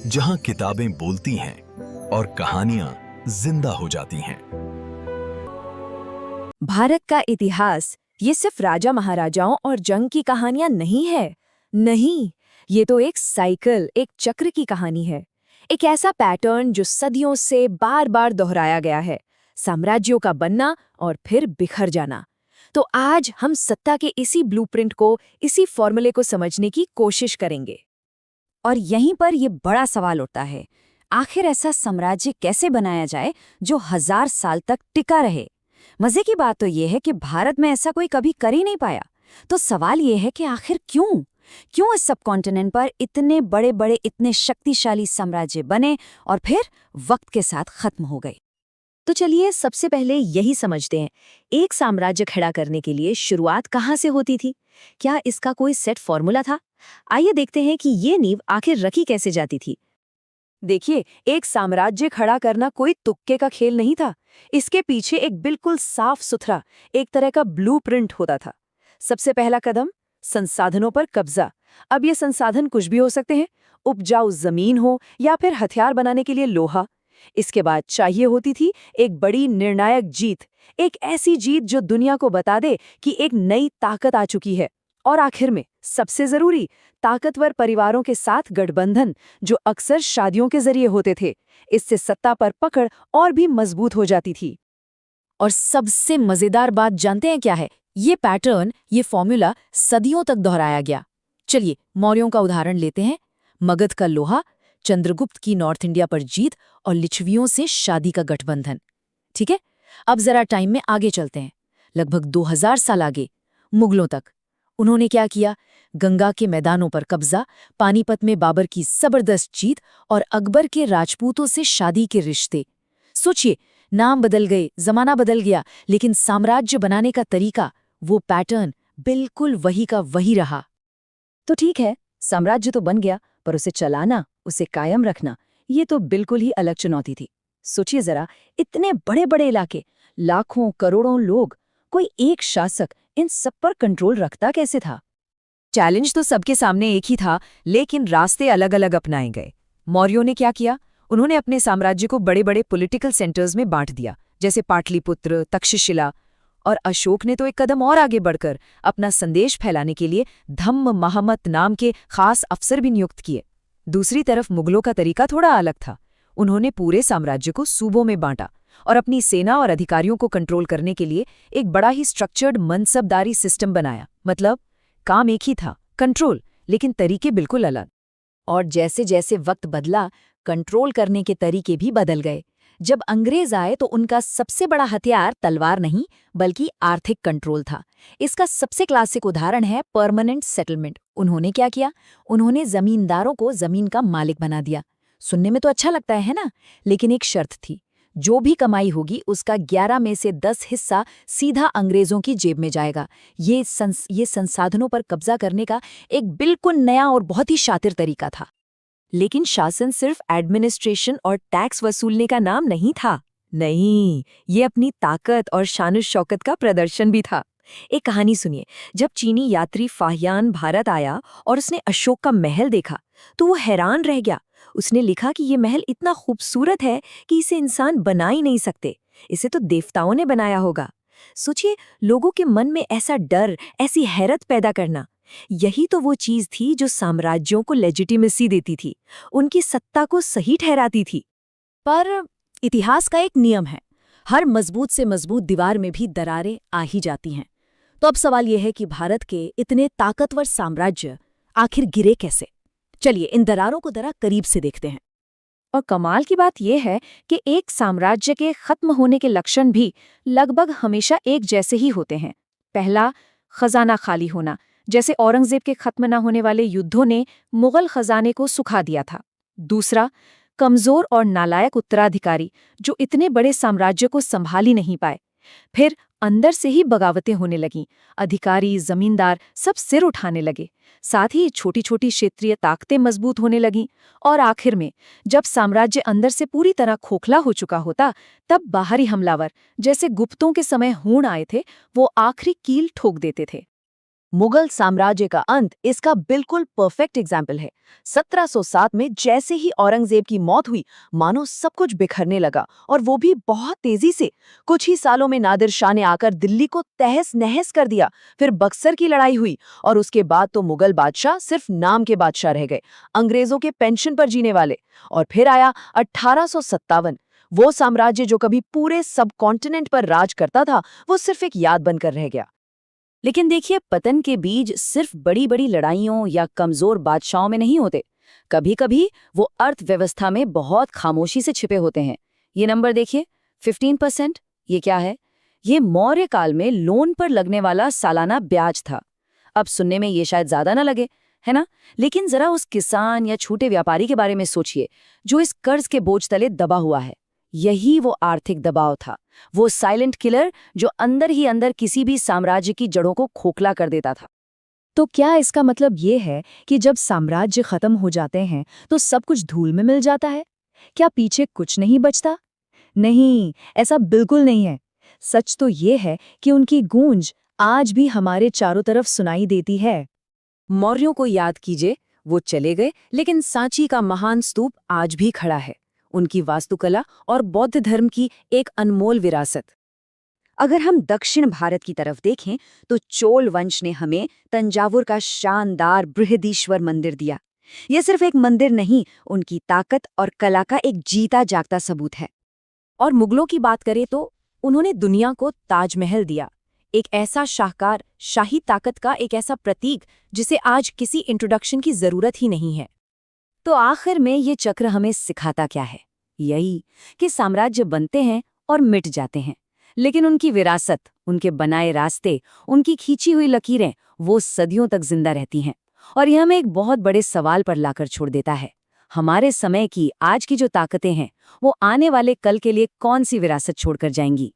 जहां किताबें बोलती हैं और कहानियां जिंदा हो जाती हैं। भारत का इतिहास ये सिर्फ राजा महाराजाओं और जंग की कहानियां नहीं है। नहीं, ये तो एक साइकिल, एक चक्र की कहानी है। एक ऐसा पैटर्न जो सदियों से बार बार दोहराया गया है, साम्राज्यों का बनना और फिर बिखर जाना। तो आज हम सत्ता के इसी ब्लूप्रिंट को, इसी फॉर्मूले को समझने की कोशिश करेंगे। और यहीं पर ये बड़ा सवाल उठता है, आखिर ऐसा साम्राज्य कैसे बनाया जाए जो 1000 साल तक टिका रहे। मजे की बात तो ये है कि भारत में ऐसा कोई कभी कर ही नहीं पाया। तो सवाल ये है कि आखिर क्यों क्यों इस सबकॉन्टिनेंट पर इतने बड़े बड़े, इतने शक्तिशाली साम्राज्य बने और फिर वक्त के साथ खत्म हो गए। तो चलिए सबसे पहले यही समझते हैं, एक साम्राज्य खड़ा करने के लिए शुरुआत कहाँ से होती थी? क्या इसका कोई सेट फॉर्मूला था? आइए देखते हैं कि ये नींव आखिर रखी कैसे जाती थी। देखिए, एक साम्राज्य खड़ा करना कोई तुक्के का खेल नहीं था। इसके पीछे एक बिल्कुल साफ सुथरा, एक तरह का ब्लूप्रिंट होता था। सबसे पहला कदम, संसाधनों पर कब्जा। अब ये संसाधन कुछ भी हो सकते हैं, उपजाऊ जमीन हो या फिर हथियार बनाने के लिए लोहा। इसके बाद चाहिए होती थी एक बड़ी निर्णायक जीत, एक ऐसी जीत जो दुनिया को बता दे कि एक नई ताकत आ चुकी है। और आखिर में सबसे जरूरी, ताकतवर परिवारों के साथ गठबंधन, जो अक्सर शादियों के जरिए होते थे। इससे सत्ता पर पकड़ और भी मजबूत हो जाती थी। और सबसे मजेदार बात जानते हैं क्या है? ये पैटर्न, ये फॉर्मूला सदियों तक दोहराया गया। चलिए मौर्यों का उदाहरण लेते हैं। मगध का लोहा, चंद्रगुप्त की नॉर्थ इंडिया पर जीत और लिच्छवियों से शादी का गठबंधन। ठीक है, अब जरा टाइम में आगे चलते हैं, लगभग 2000 साल आगे, मुगलों तक। उन्होंने क्या किया? गंगा के मैदानों पर कब्जा, पानीपत में बाबर की जबरदस्त जीत और अकबर के राजपूतों से शादी के रिश्ते। सोचिए, नाम बदल गए, जमाना बदल गया, लेकिन साम्राज्य बनाने का तरीका, वो पैटर्न बिल्कुल वही का वही रहा। तो ठीक है, साम्राज्य तो बन गया, पर उसे चलाना, उसे कायम रखना, ये तो बिल्कुल ही अलग चुनौती थी। सोचिए जरा, इतने बड़े बड़े इलाके, लाखों करोड़ों लोग, कोई एक शासक इन सब पर कंट्रोल रखता कैसे था? चैलेंज तो सबके सामने एक ही था, लेकिन रास्ते अलग अलग अपनाए गए। मौर्यों ने क्या किया? उन्होंने अपने साम्राज्य को बड़े बड़े पॉलिटिकल सेंटर्स में बांट दिया, जैसे पाटलिपुत्र, तक्षशिला। और अशोक ने तो एक कदम और आगे बढ़कर अपना संदेश फैलाने के लिए धम्म महमत नाम के खास अफसर भी नियुक्त किए। दूसरी तरफ मुगलों का तरीका थोड़ा अलग था। उन्होंने पूरे साम्राज्य को सूबों में बांटा और अपनी सेना और अधिकारियों को कंट्रोल करने के लिए एक बड़ा ही स्ट्रक्चर्ड मनसबदारी सिस्टम बनाया। मतलब काम एक ही था, कंट्रोल, लेकिन तरीके बिल्कुल अलग। और जैसे जैसे वक्त बदला, कंट्रोल करने के तरीके भी बदल गए। जब अंग्रेज आए तो उनका सबसे बड़ा हथियार तलवार नहीं, बल्कि आर्थिक कंट्रोल था। इसका सबसे क्लासिक उदाहरण है परमानेंट सेटलमेंट। उन्होंने क्या किया? उन्होंने जमींदारों को जमीन का मालिक बना दिया। सुनने में तो अच्छा लगता है ना, लेकिन एक शर्त थी, जो भी कमाई होगी उसका 11 में से 10 हिस्सा सीधा अंग्रेजों की जेब में जाएगा। ये संसाधनों पर कब्जा करने का एक बिल्कुल नया और बहुत ही शातिर तरीका था। लेकिन शासन सिर्फ एडमिनिस्ट्रेशन और टैक्स वसूलने का नाम नहीं था। नहीं, ये अपनी ताकत और शान-ओ-शौकत का प्रदर्शन भी था। एक कहानी सुनिए। जब चीनी यात्री फाहियान भारत आया और उसने अशोक का महल देखा, तो वो हैरान रह गया। उसने लिखा कि ये महल इतना खूबसूरत है कि इसे इंसान बना ही नहीं सकते, इसे तो देवताओं ने बनाया होगा। सोचिए, लोगों के मन में ऐसा डर, ऐसी हैरत पैदा करना, यही तो वो चीज थी जो साम्राज्यों को लेजिटिमेसी देती थी, उनकी सत्ता को सही ठहराती थी। पर इतिहास का एक नियम है, हर मजबूत से मजबूत दीवार में भी दरारें आ ही जाती हैं। तो अब सवाल यह है कि भारत के इतने ताकतवर साम्राज्य आखिर गिरे कैसे? चलिए इन दरारों को जरा करीब से देखते हैं। और कमाल की बात यह है कि एक साम्राज्य के खत्म होने के लक्षण भी लगभग हमेशा एक जैसे ही होते हैं। पहला, खजाना खाली होना, जैसे औरंगजेब के खत्म न होने वाले युद्धों ने मुगल खजाने को सुखा दिया था। दूसरा, कमजोर और नालायक उत्तराधिकारी जो इतने बड़े साम्राज्य को संभाल ही नहीं पाए। फिर अंदर से ही बगावतें होने लगीं, अधिकारी, जमींदार सब सिर उठाने लगे। साथ ही छोटी छोटी क्षेत्रीय ताकतें मजबूत होने लगीं। और आखिर में जब साम्राज्य अंदर से पूरी तरह खोखला हो चुका होता, तब बाहरी हमलावर, जैसे गुप्तों के समय हूण आए थे, वो आखिरी कील ठोक देते थे। मुगल साम्राज्य का अंत इसका बिल्कुल परफेक्ट एग्जाम्पल है। 1707 में जैसे ही औरंगजेब की मौत हुई, मानो सब कुछ बिखरने लगा, और वो भी बहुत तेजी से। कुछ ही सालों में नादिर शाह ने आकर दिल्ली को तहस नहस कर दिया। फिर बक्सर की लड़ाई हुई, और उसके बाद तो मुगल बादशाह सिर्फ नाम के बादशाह रह गए, अंग्रेजों के पेंशन पर जीने वाले। और फिर आया 1857। वो साम्राज्य जो कभी पूरे सब कॉन्टिनेंट पर राज करता था, वो सिर्फ एक याद बनकर रह गया। लेकिन देखिए, पतन के बीज सिर्फ बड़ी बड़ी लड़ाइयों या कमजोर बादशाहों में नहीं होते। कभी कभी वो अर्थव्यवस्था में बहुत खामोशी से छिपे होते हैं। ये नंबर देखिए, 15%। ये क्या है? ये मौर्य काल में लोन पर लगने वाला सालाना ब्याज था। अब सुनने में ये शायद ज्यादा ना लगे, है ना? लेकिन जरा उस किसान या छोटे व्यापारी के बारे में सोचिए, जो इस कर्ज के बोझ तले दबा हुआ है। यही वो आर्थिक दबाव था, वो साइलेंट किलर जो अंदर ही अंदर किसी भी साम्राज्य की जड़ों को खोखला कर देता था। तो क्या इसका मतलब ये है कि जब साम्राज्य खत्म हो जाते हैं तो सब कुछ धूल में मिल जाता है? क्या पीछे कुछ नहीं बचता? नहीं, ऐसा बिल्कुल नहीं है। सच तो ये है कि उनकी गूंज आज भी हमारे चारों तरफ सुनाई देती है। मौर्यों को याद कीजिए, वो चले गए, लेकिन सांची का महान स्तूप आज भी खड़ा है। उनकी वास्तुकला और बौद्ध धर्म की एक अनमोल विरासत। अगर हम दक्षिण भारत की तरफ देखें तो चोल वंश ने हमें तंजावुर का शानदार बृहदीश्वर मंदिर दिया। यह सिर्फ एक मंदिर नहीं, उनकी ताकत और कला का एक जीता जागता सबूत है। और मुगलों की बात करें तो उन्होंने दुनिया को ताजमहल दिया, एक ऐसा शाहकार शाही ताकत का एक ऐसा प्रतीक जिसे आज किसी इंट्रोडक्शन की जरूरत ही नहीं है। तो आखिर में ये चक्र हमें सिखाता क्या है? यही कि साम्राज्य बनते हैं और मिट जाते हैं, लेकिन उनकी विरासत, उनके बनाए रास्ते, उनकी खींची हुई लकीरें वो सदियों तक जिंदा रहती हैं। और यह हमें एक बहुत बड़े सवाल पर लाकर छोड़ देता है। हमारे समय की आज की जो ताकतें हैं, वो आने वाले कल के लिए कौन सी विरासत छोड़कर जाएंगी?